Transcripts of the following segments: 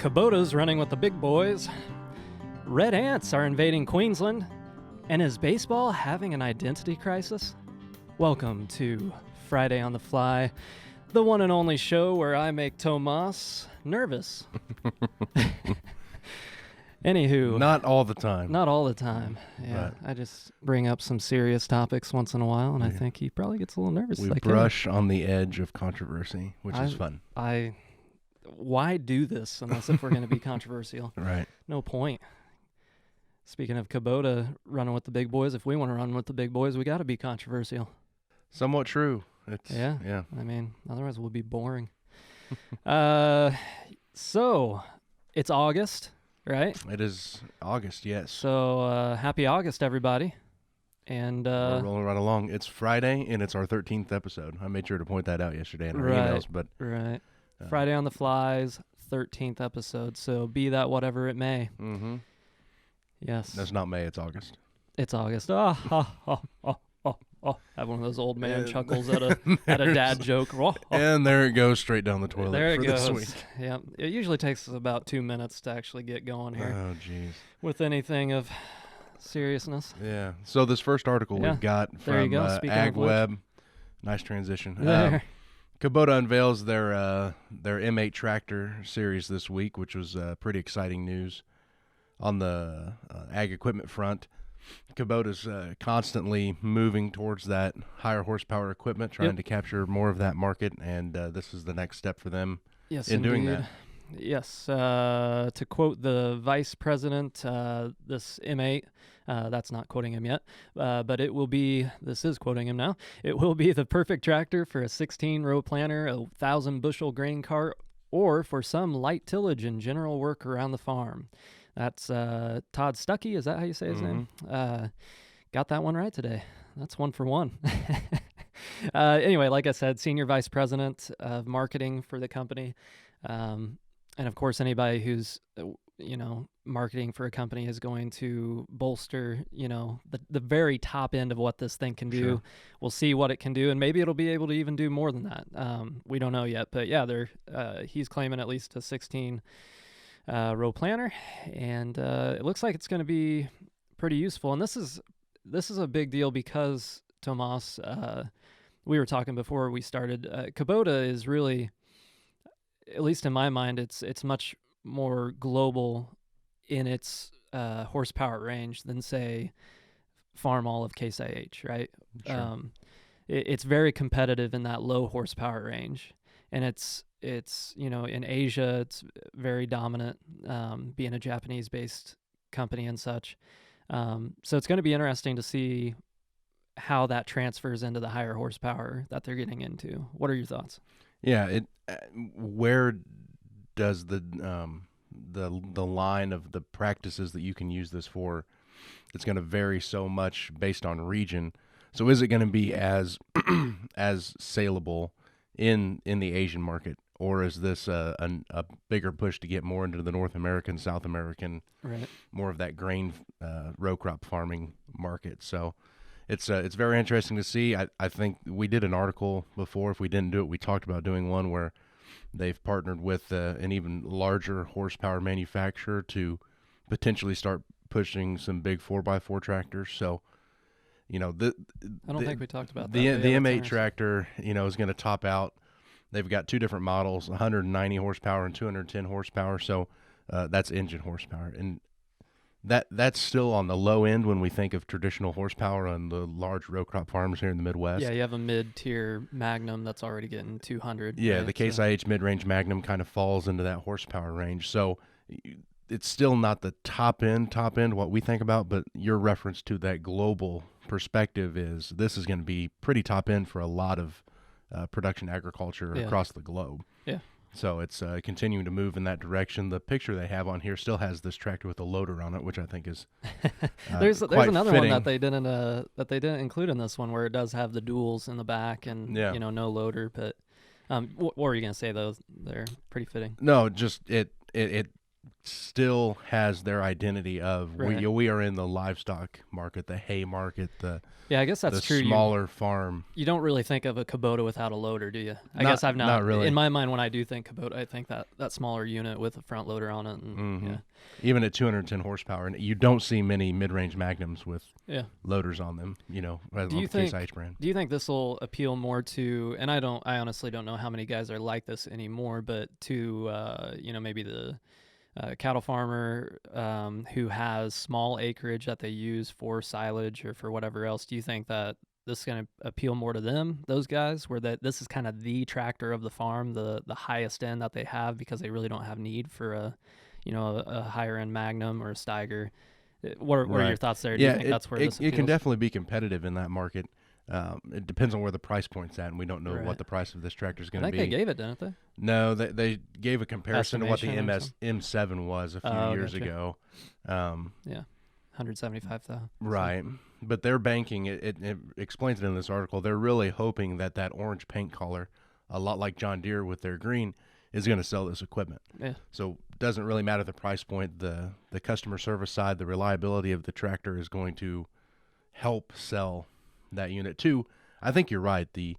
Kubota's running with the big boys. Red ants are invading Queensland. And is baseball having an identity crisis? Welcome to Friday on the Fly, the one and only show where I make Tomas nervous. Anywho. Not all the time. Not all the time. Yeah, I just bring up some serious topics once in a while, and I think he probably gets a little nervous. We brush on the edge of controversy, which is fun. Why do this unless if we're going to be controversial? Right. No point. Speaking of Kubota running with the big boys, if we want to run with the big boys, we got to be controversial. Somewhat true. Yeah. I mean, otherwise we'll be boring. So it's August, right? It is August, yes. So happy August, everybody. And we're rolling right along. It's Friday, and it's our 13th episode. I made sure to point that out yesterday in our emails. But Friday on the Fly's 13th episode. So be that whatever it may. Mm-hmm. Yes. That's not May, it's August. It's August. Oh. Have one of those old man chuckles at a dad joke. And there it goes straight down the toilet this week. Yeah. It usually takes us about 2 minutes to actually get going here. Oh, jeez. With anything of seriousness. Yeah. So this first article we've got from AgWeb. Nice transition. Kubota unveils their M8 tractor series this week, which was pretty exciting news. On the ag equipment front, Kubota's constantly moving towards that higher horsepower equipment, trying to capture more of that market, and this is the next step for them in doing that. Yes. To quote the vice president, this M8, that's not quoting him yet, but this is quoting him now, it will be the perfect tractor for a 16-row planter, a 1,000-bushel grain cart, or for some light tillage and general work around the farm. That's Todd Stuckey. Is that how you say his name? Got that one right today. That's 1 for 1. Anyway, like I said, senior vice president of marketing for the company. And of course, anybody who's, marketing for a company is going to bolster, the very top end of what this thing can do. Sure. We'll see what it can do, and maybe it'll be able to even do more than that. We don't know yet, but yeah, he's claiming at least a 16 row planter, and it looks like it's going to be pretty useful. And this is a big deal because, Tomas, we were talking before we started, Kubota is really, at least in my mind, it's much more global in its horsepower range than, say, Farmall of Case IH, right? Sure. It's very competitive in that low horsepower range, and it's in Asia, it's very dominant, being a Japanese-based company and such. So it's going to be interesting to see how that transfers into the higher horsepower that they're getting into. What are your thoughts? Yeah, where does the line of the practices that you can use this for? It's going to vary so much based on region. So is it going to be as saleable in the Asian market? Or is this a bigger push to get more into the North American, South American, more of that grain row crop farming market? So it's very interesting to see. I think we did an article before. If we didn't do it, we talked about doing one where they've partnered with an even larger horsepower manufacturer to potentially start pushing some big 4x4 tractors. So, I don't think we talked about that. The M8 tractor, is going to top out. They've got two different models, 190 horsepower and 210 horsepower. So that's engine horsepower. And that's still on the low end when we think of traditional horsepower on the large row crop farms here in the Midwest. Yeah, you have a mid-tier Magnum that's already getting 200. Yeah, right? The Case IH mid-range Magnum kind of falls into that horsepower range. So it's still not the top end, what we think about, but your reference to that global perspective is this is going to be pretty top end for a lot of production agriculture across the globe. Yeah. So it's continuing to move in that direction. The picture they have on here still has this tractor with a loader on it, which I think is there's another fitting. One that they didn't include in this one, where it does have the duals in the back and no loader. But what were you gonna say though? They're pretty fitting. No, just it still has their identity of Right. we are in the livestock market, the hay market, Yeah, I guess the that's true. smaller farm. You don't really think of a Kubota without a loader, do you? I Not guess I've not not. In really. my mind, when I do think Kubota, I think that smaller unit with a front loader on it. And Hmm. yeah, Even at 210 horsepower, and you don't see many mid-range Magnums with yeah. loaders on them. On Do you the Case think? IH brand. Do you think this will appeal more to? And I honestly don't know how many guys are like this anymore, but to maybe the cattle farmer who has small acreage that they use for silage or for whatever else. Do you think that this is going to appeal more to them, those guys, where that this is kind of the tractor of the farm, the highest end that they have because they really don't have need for a higher end Magnum or a Steiger? What are your Right. thoughts there? Do you Yeah, think that's where this it can appeals? definitely be competitive in that market. It depends on where the price point's at, and we don't know Right. what the price of this tractor is I going to think be. they gave it, didn't they? No, they gave a comparison to what the Estimation or M7 was a few Oh, years gotcha. ago. Yeah, 175,000. Right. But they're banking, it explains it in this article, they're really hoping that orange paint color, a lot like John Deere with their green, is going to sell this equipment. Yeah, So it doesn't really matter the price point. The customer service side, the reliability of the tractor is going to help sell that unit too. I think you're right. The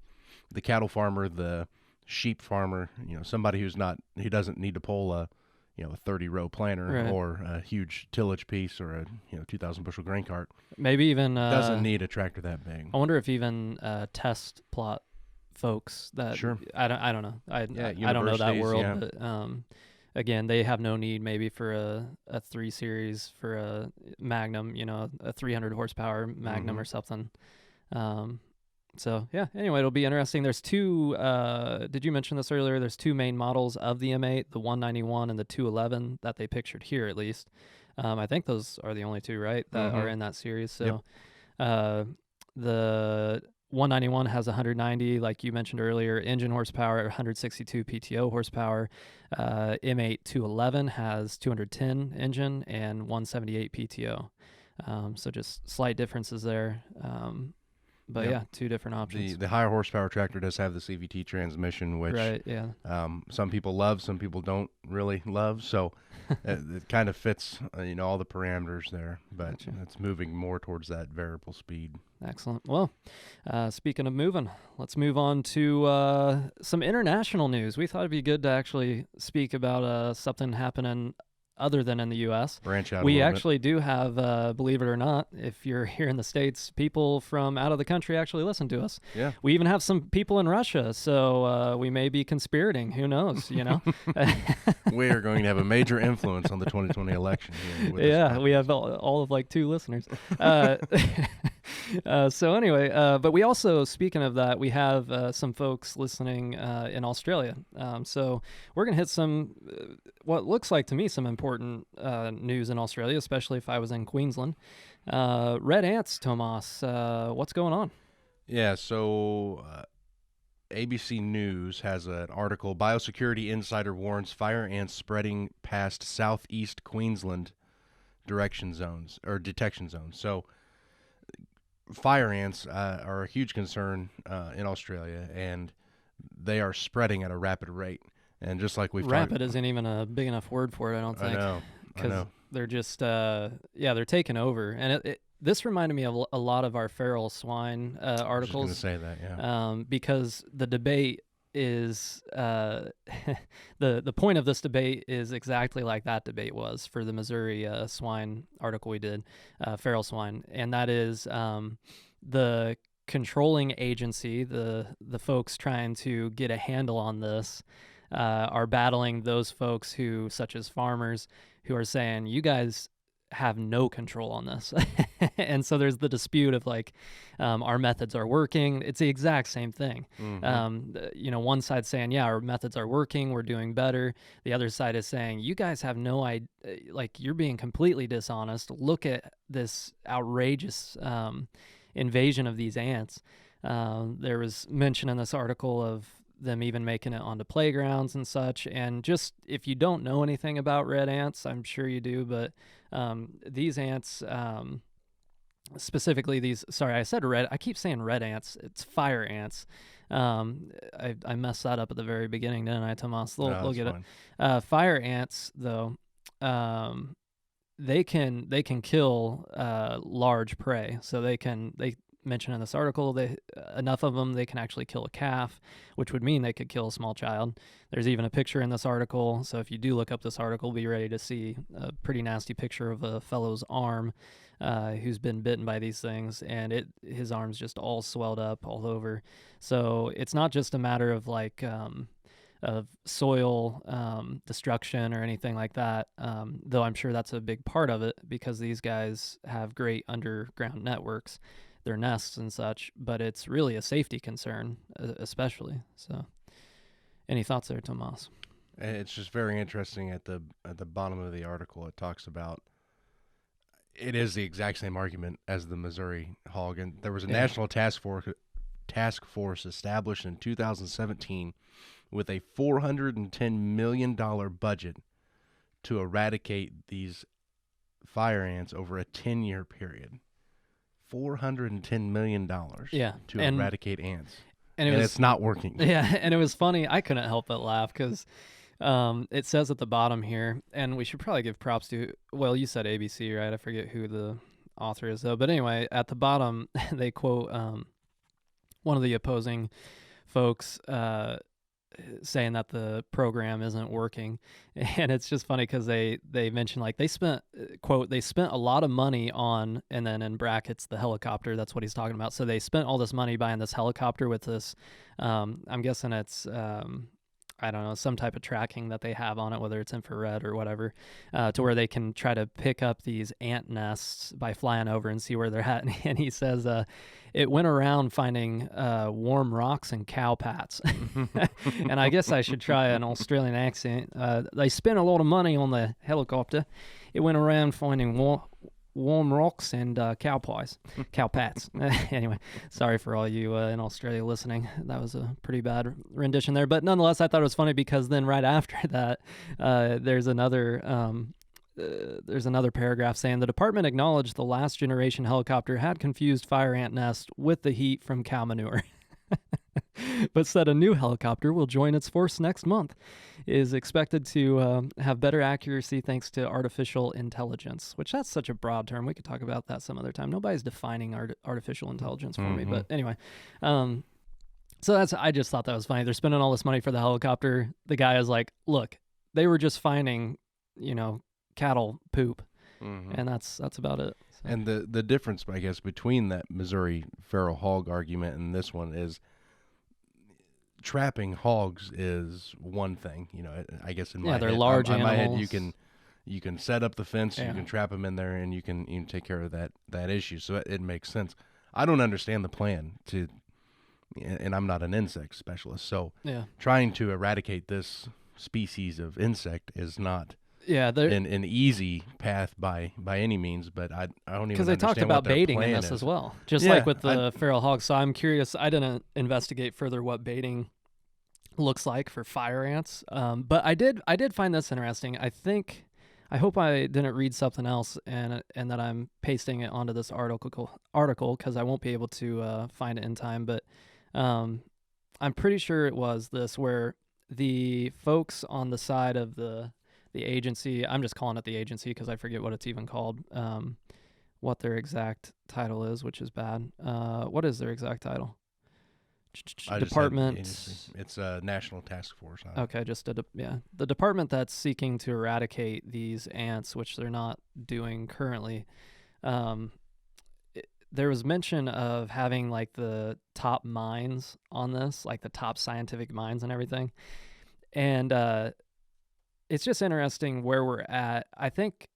cattle farmer, the sheep farmer, somebody he doesn't need to pull a 30 row planter right. or a huge tillage piece or a 2,000 bushel grain cart. Maybe even Doesn't need a tractor that big. I wonder if even test plot folks that Sure. I don't know. I don't know that universities, world, yeah. but again, they have no need maybe for a 3 series for a Magnum, a 300 horsepower Magnum Mhm. or something. So yeah, anyway, it'll be interesting. There's two did you mention this earlier? There's two main models of the M8, the 191 and the 211 that they pictured here at least. I think those are the only two, right, that are Mhm. in that series. Yep. So the 191 has 190, like you mentioned earlier, engine horsepower, 162 PTO horsepower. M8 211 has 210 engine and 178 PTO. So just slight differences there. But Yep. yeah, two different options. The higher horsepower tractor does have the CVT transmission, which Right, yeah. some people love, some people don't really love. So it kind of fits, all the parameters there. But Gotcha. it's moving more towards that variable speed. Excellent. Well, speaking of moving, let's move on to some international news. We thought it'd be good to actually speak about something happening other than in the U.S. Branch out. We a little actually do have, believe it or not, if you're here in the States, people from out of the country actually listen to us. bit. Yeah. We even have some people in Russia, so we may be conspirating. Who knows, We are going to have a major influence on the 2020 election here. With this Yeah, podcast. we have all of like 2 listeners. So anyway, but we also, speaking of that, we have some folks listening in Australia. So we're going to hit some, what looks like to me, some important news in Australia, especially if I was in Queensland. Red ants, Tomas, what's going on? Yeah, so ABC News has an article, Biosecurity Insider warns fire ants spreading past southeast Queensland detection zones. So fire ants are a huge concern in Australia, and they are spreading at a rapid rate. And just like we've Rapid isn't even a big enough word for it, I don't I think. know. Because they're just, they're taking over. And this reminded me of a lot of our feral swine I was just articles. going to say that, yeah. Because the debate is, the point of this debate is exactly like that debate was for the Missouri swine article we did, feral swine. And that is the controlling agency, the folks trying to get a handle on this, are battling those folks who, such as farmers, who are saying, you guys have no control on this. And so there's the dispute of like, our methods are working. It's the exact same thing. Mhm. One side saying, yeah, our methods are working, we're doing better. The other side is saying, you guys have no idea, like you're being completely dishonest. Look at this outrageous invasion of these ants. There was mention in this article of them even making it onto playgrounds and such. And just, if you don't know anything about red ants, I'm sure you do, but these ants, specifically these, sorry, I said red, I keep saying red ants, it's fire ants. I messed that up at the very beginning, didn't I, Tomas? They'll No, get that's it. Fire ants, though, they can kill large prey. So they mention in this article they enough of them they can actually kill a calf, which would mean they could kill a small child. There's even a picture in this article, so if you do look up this article, be ready to see a pretty nasty picture of a fellow's arm who's been bitten by these things, and his arm's just all swelled up all over. So it's not just a matter of like of soil destruction or anything like that, though I'm sure that's a big part of it because these guys have great underground networks, their nests and such, but it's really a safety concern, especially. So any thoughts there, Tomas? It's just very interesting at the bottom of the article. It talks about it is the exact same argument as the Missouri hog, and there was a national task force established in 2017 with a $410 million budget to eradicate these fire ants over a 10-year period. $410 million to eradicate ants. And it's not working. Yeah, and it was funny. I couldn't help but laugh because it says at the bottom here, and we should probably give props to, well, you said ABC, right? I forget who the author is, though. But anyway, at the bottom, they quote one of the opposing folks saying that the program isn't working. And it's just funny because they mention like they spent, quote, they spent a lot of money on, and then in brackets, the helicopter. That's what he's talking about. So they spent all this money buying this helicopter with this, I'm guessing it's, I don't know, some type of tracking that they have on it, whether it's infrared or whatever, to where they can try to pick up these ant nests by flying over and see where they're at. And he says it went around finding warm rocks and cow pats. And I guess I should try an Australian accent. They spent a lot of money on the helicopter. It went around finding warm rocks and cow pats. Anyway, sorry for all you in Australia listening. That was a pretty bad rendition there, but nonetheless, I thought it was funny because then right after that, there's another paragraph saying the department acknowledged the last generation helicopter had confused fire ant nest with the heat from cow manure. But said a new helicopter will join its force next month, is expected to have better accuracy thanks to artificial intelligence, which that's such a broad term. We could talk about that some other time. Nobody's defining artificial intelligence for me, but anyway. So I just thought that was funny. They're spending all this money for the helicopter. The guy is like, look, they were just finding, cattle poop, and that's about it. So. And the difference, I guess, between that Missouri feral hog argument and this one is trapping hogs is one thing. I guess in my they're head, large in my animals. head, you can set up the fence, you can trap them in there, and you can take care of that issue. So it makes sense. I don't understand the plan and I'm not an insect specialist, so trying to eradicate this species of insect is not an easy path by any means, but I don't even because they talked about baiting in this as well, just like with the feral hogs. So I'm curious. I didn't investigate further what baiting looks like for fire ants, but I did find this interesting. I hope I didn't read something else and that I'm pasting it onto this article because I won't be able to find it in time. But I'm pretty sure it was this where the folks on the side of the agency, I'm just calling it the agency because I forget what it's even called, what their exact title is, which is bad. What is their exact title? Department. It's a national task force. Okay, the department that's seeking to eradicate these ants, which they're not doing currently. There was mention of having like the top minds on this, like the top scientific minds and everything, and it's just interesting where we're at. I think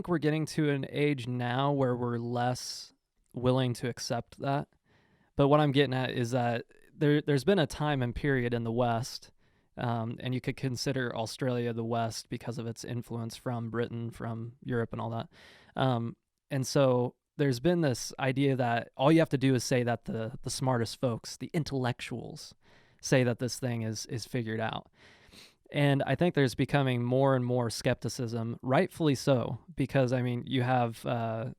we're getting to an age now where we're less willing to accept that. But what I'm getting at is that there's been a time and period in the West, and you could consider Australia the West because of its influence from Britain, from Europe, and all that. And so there's been this idea that all you have to do is say that the smartest folks, the intellectuals, say that this thing is figured out. And I think there's becoming more and more skepticism, rightfully so, because, I mean, you have,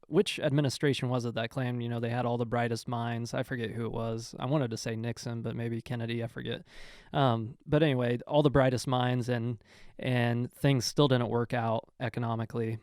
which administration was it that claimed, they had all the brightest minds? I forget who it was. I wanted to say Nixon, but maybe Kennedy, I forget. But anyway, all the brightest minds, and things still didn't work out economically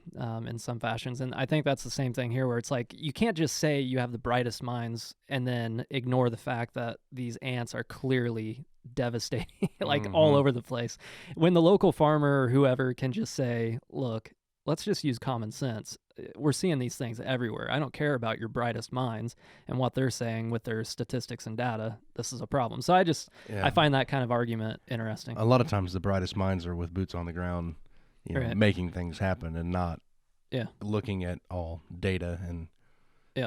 in some fashions. And I think that's the same thing here, where it's like, you can't just say you have the brightest minds and then ignore the fact that these ants are clearly devastating, like all over the place. When the local farmer or whoever can just say, look, let's just use common sense. We're seeing these things everywhere. I don't care about your brightest minds and what they're saying with their statistics and data. This is a problem. So I find that kind of argument interesting. A lot of times the brightest minds are with boots on the ground, making things happen and not looking at all data and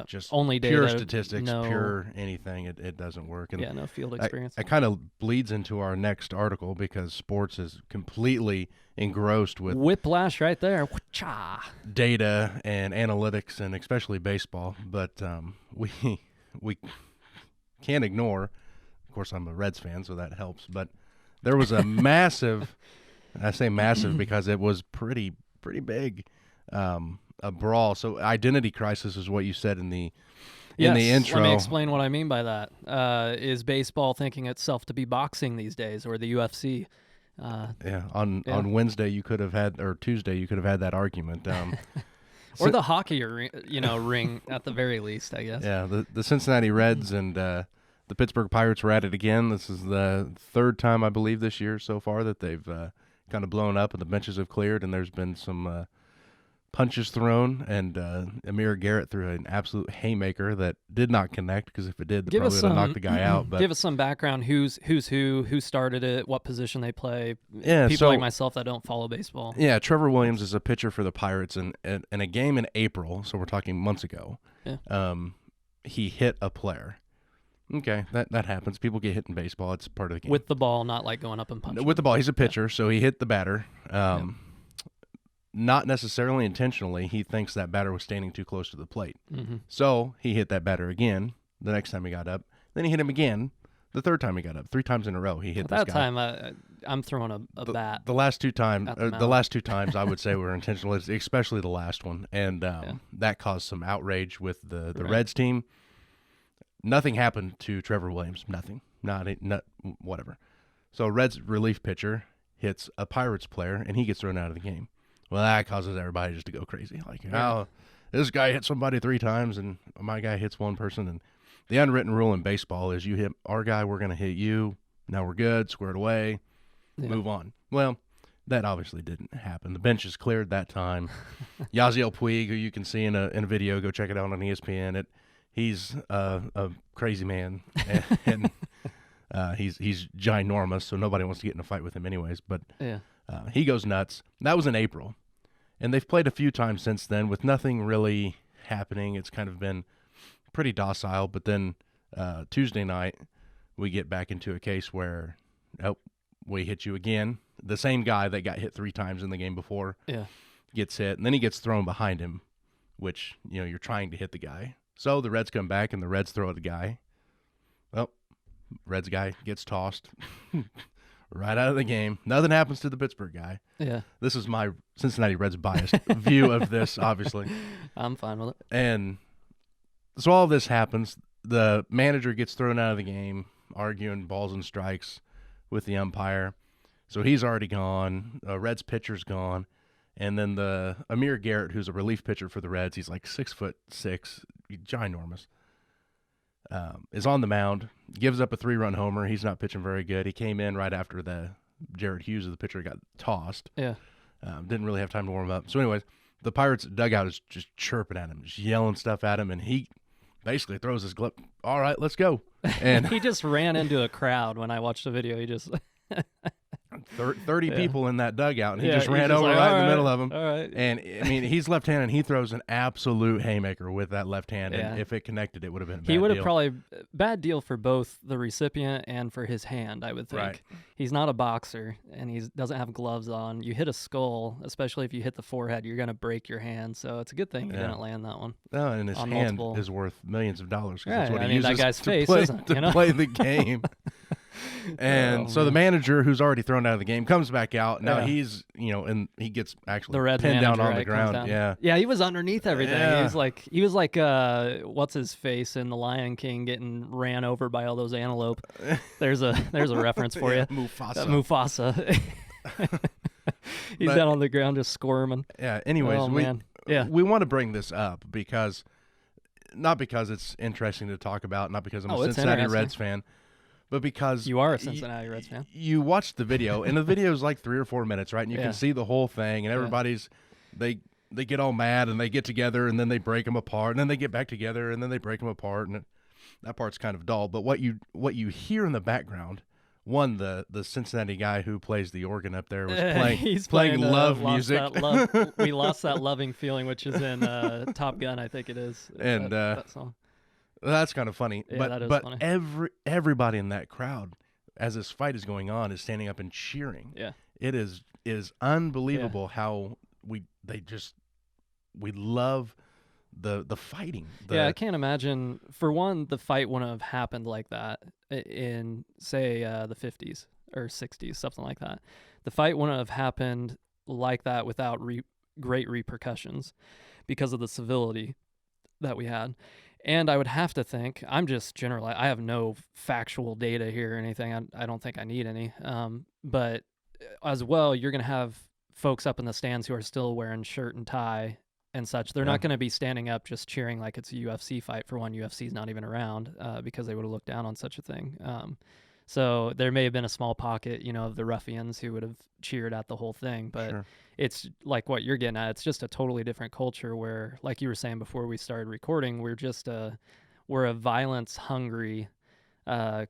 just only pure data, statistics, pure anything. It doesn't work. And no field experience. It kind of bleeds into our next article because sports is completely engrossed with whiplash right there. Data and analytics, and especially baseball. But we can't ignore. Of course, I'm a Reds fan, so that helps. But there was a massive. I say massive because it was pretty big. A brawl. So identity crisis is what you said in the intro. Let me explain what I mean by that. Is baseball thinking itself to be boxing these days, or the UFC? On Wednesday you could have had, or Tuesday you could have had that argument. Or the hockey, ring at the very least, I guess. Yeah, the Cincinnati Reds and the Pittsburgh Pirates were at it again. This is the third time, I believe, this year so far that they've kind of blown up and the benches have cleared, and there's been some punches thrown, and Amir Garrett threw an absolute haymaker that did not connect, because if it did, they probably would have knocked the guy out. But give us some background. Who started it, what position they play. Yeah, people like myself that don't follow baseball. Yeah, Trevor Williams is a pitcher for the Pirates, and in a game in April, so we're talking months ago, he hit a player. Okay, that happens. People get hit in baseball. It's part of the game. With the ball, not like going up and punching. With the ball. He's a pitcher, so he hit the batter. Not necessarily intentionally. He thinks that batter was standing too close to the plate. Mm-hmm. So he hit that batter again the next time he got up. Then he hit him again the third time he got up. 3 times in a row he hit this guy. That time I'm throwing a bat. The last two times, I would say were intentional, especially the last one. And that caused some outrage with the Reds team. Nothing happened to Trevor Williams. Nothing. Not whatever. So Reds relief pitcher hits a Pirates player, and he gets thrown out of the game. Well, that causes everybody just to go crazy. Like, this guy hit somebody 3 times, and my guy hits one person. And the unwritten rule in baseball is you hit our guy, we're going to hit you. Now we're good, squared away, move on. Well, that obviously didn't happen. The bench is cleared that time. Yasiel Puig, who you can see in a video, go check it out on ESPN. He's a crazy man, and he's ginormous, so nobody wants to get in a fight with him anyways. But he goes nuts. That was in April. And they've played a few times since then with nothing really happening. It's kind of been pretty docile. But then Tuesday night, we get back into a case where, we hit you again. The same guy that got hit 3 times in the game before gets hit. And then he gets thrown behind him, which, you're trying to hit the guy. So the Reds come back, and the Reds throw at the guy. Well, Reds guy gets tossed right out of the game. Nothing happens to the Pittsburgh guy. Yeah. This is my Cincinnati Reds biased view of this, obviously. I'm fine with it. And so all this happens. The manager gets thrown out of the game, arguing balls and strikes with the umpire. So he's already gone. Reds pitcher's gone. And then the Amir Garrett, who's a relief pitcher for the Reds, he's like 6'6", ginormous, is on the mound, gives up a 3-run homer. He's not pitching very good. He came in right after the Jared Hughes, the pitcher, got tossed. Yeah. Didn't really have time to warm up. So anyways, the Pirates dugout is just chirping at him, just yelling stuff at him, and he basically throws his glove. All right, let's go. And he just ran into a crowd when I watched the video. He just 30 people in that dugout, and he just ran over right in the middle of them. All right. And, I mean, he's left-handed, and he throws an absolute haymaker with that left hand, and if it connected, it would have been a bad deal. He would have probably – bad deal for both the recipient and for his hand, I would think. Right. He's not a boxer, and he doesn't have gloves on. You hit a skull, especially if you hit the forehead, you're going to break your hand. So it's a good thing he didn't land that one. No, and his hand is worth millions of dollars. Right. That's what I he mean, uses that guy's to face play, isn't, to play the game. And so the manager, who's already thrown out of the game, comes back out. Now he's, and he gets actually the red pinned manager, down on the right, ground. Yeah. Yeah, he was underneath everything. Yeah. He was like what's his face in The Lion King getting ran over by all those antelope. There's a reference for you. Mufasa. He's down on the ground just squirming. Yeah. Anyways, we want to bring this up because not because it's interesting to talk about, not because I'm a Cincinnati Reds fan, but because you are a Cincinnati Reds fan. You watched the video, and the video is like 3 or 4 minutes, right? And you can see the whole thing, and everybody's they get all mad, and they get together, and then they break them apart, and then they get back together, and then they break them apart, and that part's kind of dull. But what you hear in the background, one, the Cincinnati guy who plays the organ up there was playing love music. We lost that loving feeling, which is in Top Gun, I think it is. And that song. That's kind of funny. Yeah, that is funny. Everybody in that crowd, as this fight is going on, is standing up and cheering. Yeah. It is unbelievable how we love the fighting. I can't imagine. For one, the fight wouldn't have happened like that in, say, the 50s or 60s, something like that. The fight wouldn't have happened like that without great repercussions because of the civility that we had. And I would have to think, I'm just generally, I have no factual data here or anything. I don't think I need any. But as well, you're going to have folks up in the stands who are still wearing shirt and tie and such. They're not going to be standing up just cheering like it's a UFC fight. For one, UFC's not even around because they would have looked down on such a thing. So there may have been a small pocket, of the ruffians who would have cheered at the whole thing. But it's like what you're getting at. It's just a totally different culture where, like you were saying before we started recording, we're a violence-hungry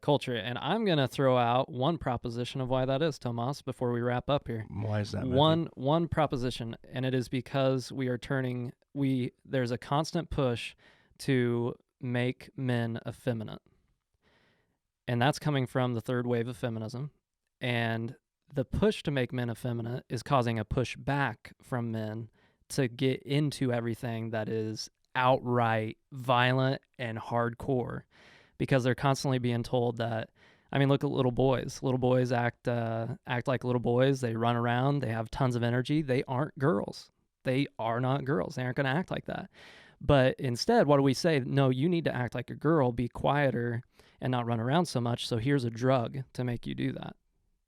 culture. And I'm going to throw out one proposition of why that is, Tomas, before we wrap up here. Why is that? One proposition, and it is because there's a constant push to make men effeminate. And that's coming from the third wave of feminism. And the push to make men effeminate is causing a push back from men to get into everything that is outright violent and hardcore, because they're constantly being told that. I mean, look at little boys. Little boys act like little boys. They run around. They have tons of energy. They aren't girls. They are not girls. They aren't going to act like that. But instead, what do we say? No, you need to act like a girl, be quieter, and not run around so much. So here's a drug to make you do that,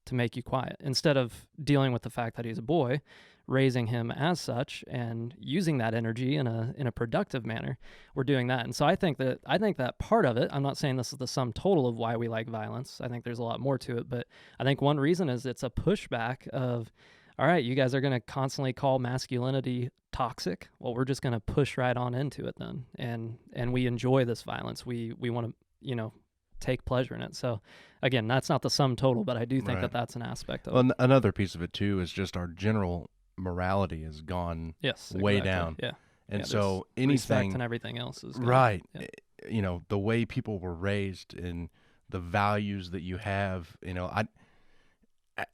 to make you quiet. Instead of dealing with the fact that he's a boy, raising him as such and using that energy in a productive manner, we're doing that. And so I think that part of it, I'm not saying this is the sum total of why we like violence. I think there's a lot more to it, but I think one reason is it's a pushback of, all right, you guys are going to constantly call masculinity toxic. Well, we're just going to push right on into it then. And we enjoy this violence. We want to, take pleasure in it. So again, that's not the sum total, but I do think that that's an aspect of it. Another piece of it too is just our general morality has gone way down. Yeah. And so anything, respect and everything else is right. Yeah. The way people were raised and the values that you have,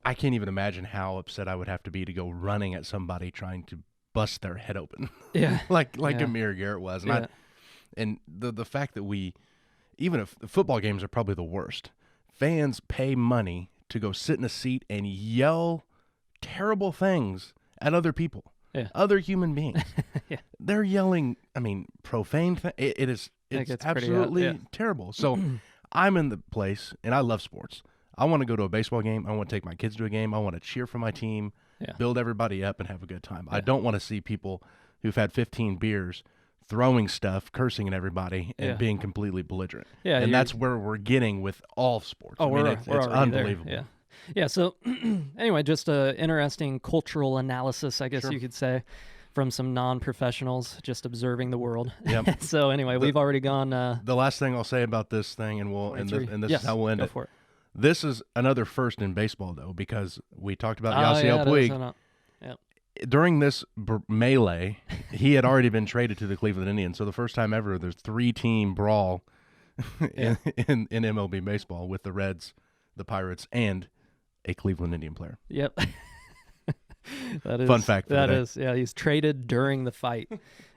I can't even imagine how upset I would have to be to go running at somebody trying to bust their head open. Yeah. like Amir Garrett was. And the fact that even if football games are probably the worst, fans pay money to go sit in a seat and yell terrible things at other people, other human beings. They're yelling, profane. It's absolutely terrible. So I'm in the place, and I love sports. I want to go to a baseball game. I want to take my kids to a game. I want to cheer for my team, build everybody up, and have a good time. I don't want to see people who've had 15 beers throwing stuff, cursing at everybody, and being completely belligerent. Yeah, and that's where we're getting with all sports. Oh, it's unbelievable. There. Yeah. So anyway, just an interesting cultural analysis, I guess you could say, from some non-professionals just observing the world. Yep. So anyway, we've already gone. The last thing I'll say about this thing, and this is how we'll end it. For it. This is another first in baseball, though, because we talked about Yasiel Puig. During this melee, he had already been traded to the Cleveland Indians. So the first time ever, there's 3-team brawl in MLB baseball with the Reds, the Pirates, and a Cleveland Indian player. Yep. That is fun fact. That is, he's traded during the fight.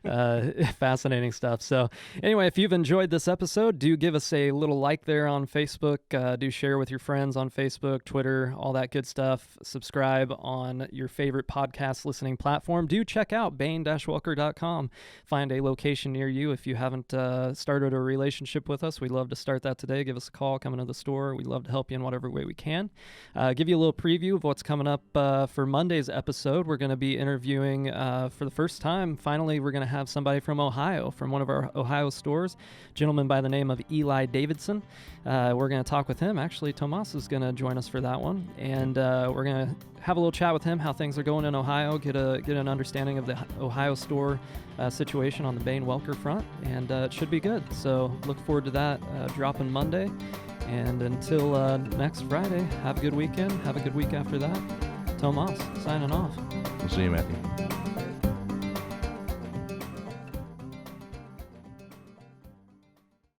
Fascinating stuff. So anyway, if you've enjoyed this episode, do give us a little like there on Facebook. Do share with your friends on Facebook, Twitter, all that good stuff. Subscribe on your favorite podcast listening platform. Do check out bain-welker.com. Find a location near you. If you haven't started a relationship with us, we'd love to start that today. Give us a call, come into the store. We'd love to help you in whatever way we can. Give you a little preview of what's coming up for Monday's episode. We're going to be interviewing for the first time. Finally, we're going to have somebody from Ohio, from one of our Ohio stores, a gentleman by the name of Eli Davidson. We're going to talk with him. Actually, Tomas is going to join us for that one, and we're going to have a little chat with him, how things are going in Ohio, get an understanding of the Ohio store situation on the Bain-Welker front, and it should be good. So look forward to that dropping Monday. And until next Friday, have a good weekend. Have a good week after that. Tomas, signing off. We'll see you, Matthew.